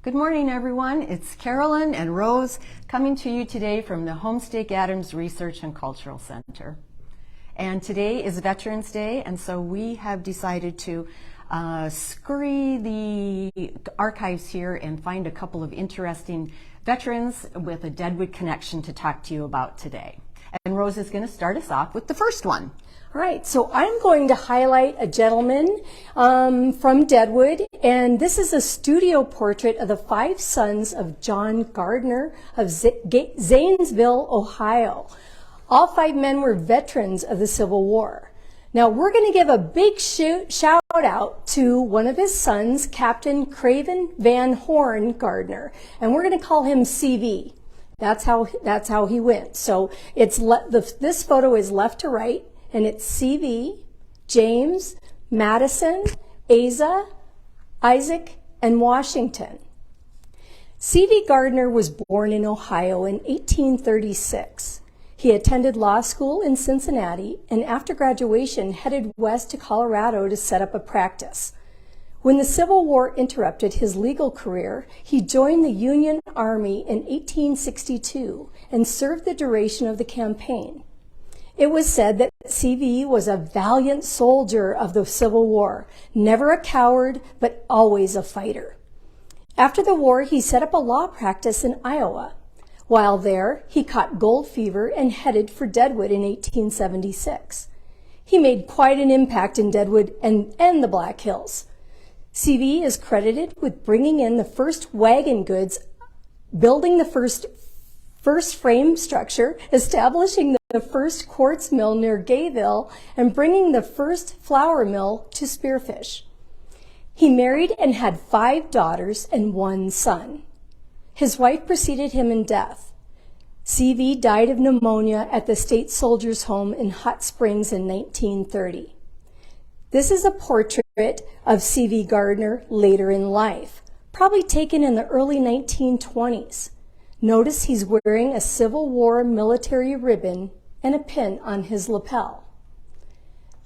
Good morning, everyone. It's Carolyn and Rose coming to you today from the Homestake Adams Research and Cultural Center. And today is Veterans Day, and so we have decided to scurry the archives here and find a couple of interesting veterans with a Deadwood connection to talk to you about today. And Rose is going to start us off with the first one. All right, so I'm going to highlight a gentleman from Deadwood, and this is a studio portrait of the 5 sons of John Gardner of Zanesville, Ohio. All 5 men were veterans of the Civil War. Now, we're going to give a big shout out to one of his sons, Captain Cravan Van Horn Gardner, and we're going to call him CV. That's how he went. So this photo is left to right. And it's CV, James, Madison, Asa, Isaac, and Washington. C.V. Gardner was born in Ohio in 1836. He attended law school in Cincinnati and after graduation headed west to Colorado to set up a practice. When the Civil War interrupted his legal career, he joined the Union Army in 1862 and served the duration of the campaign. It was said that C.V. was a valiant soldier of the Civil War, never a coward, but always a fighter. After the war, he set up a law practice in Iowa. While there, he caught gold fever and headed for Deadwood in 1876. He made quite an impact in Deadwood and the Black Hills. C.V. is credited with bringing in the first wagon goods, building the first frame structure, establishing the first quartz mill near Gayville, and bringing the first flour mill to Spearfish. He married and had 5 daughters and 1 son. His wife preceded him in death. C.V. died of pneumonia at the State Soldiers' Home in Hot Springs in 1930. This is a portrait of C.V. Gardner later in life, probably taken in the early 1920s. Notice he's wearing a Civil War military ribbon and a pin on his lapel.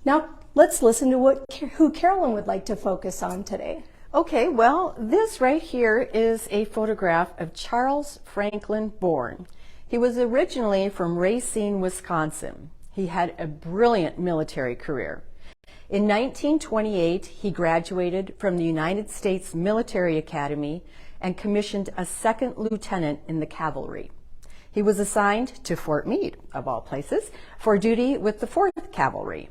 Now, let's listen to who Carolyn would like to focus on today. Okay, well, this right here is a photograph of Charles Franklin Bourne. He was originally from Racine, Wisconsin. He had a brilliant military career. In 1928, he graduated from the United States Military Academy and commissioned a 2nd lieutenant in the cavalry. He was assigned to Fort Meade, of all places, for duty with the 4th Cavalry.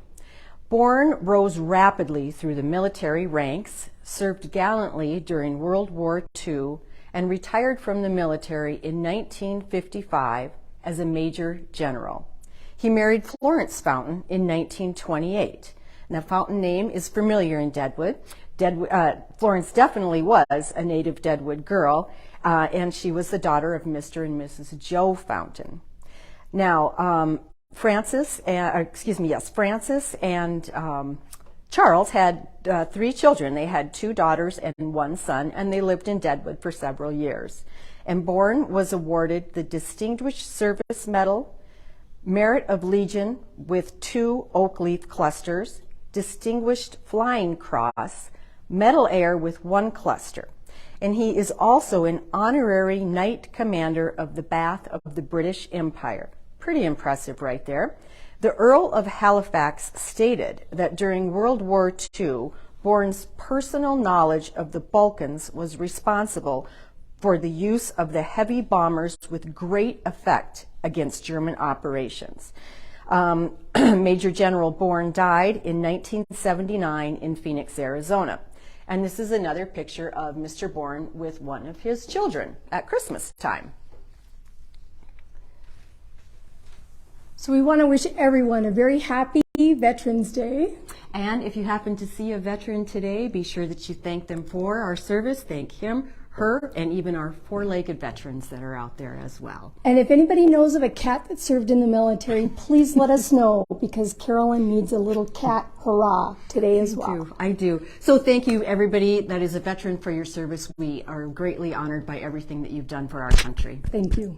Bourne rose rapidly through the military ranks, served gallantly during World War II, and retired from the military in 1955 as a Major General. He married Florence Fountain in 1928. Now, Fountain name is familiar in Deadwood. Florence definitely was a native Deadwood girl, and she was the daughter of Mr. and Mrs. Joe Fountain. Now, Francis and Charles had 3 children. They had 2 daughters and 1 son, and they lived in Deadwood for several years. And Bourne was awarded the Distinguished Service Medal, Merit of Legion with 2 oak leaf clusters, Distinguished Flying Cross, Medal Air with 1 cluster. And he is also an honorary Knight Commander of the Bath of the British Empire. Pretty impressive right there. The Earl of Halifax stated that during World War II, Bourne's personal knowledge of the Balkans was responsible for the use of the heavy bombers with great effect against German operations. Major General Bourne died in 1979 in Phoenix, Arizona. And this is another picture of Mr. Bourne with one of his children at Christmas time. So we want to wish everyone a very happy Veterans Day. And if you happen to see a veteran today, be sure that you thank them for our service. Thank him, her, and even our 4-legged veterans that are out there as well. And if anybody knows of a cat that served in the military, please let us know, because Carolyn needs a little cat hurrah today as well. I do. So thank you, everybody that is a veteran, for your service. We are greatly honored by everything that you've done for our country. Thank you.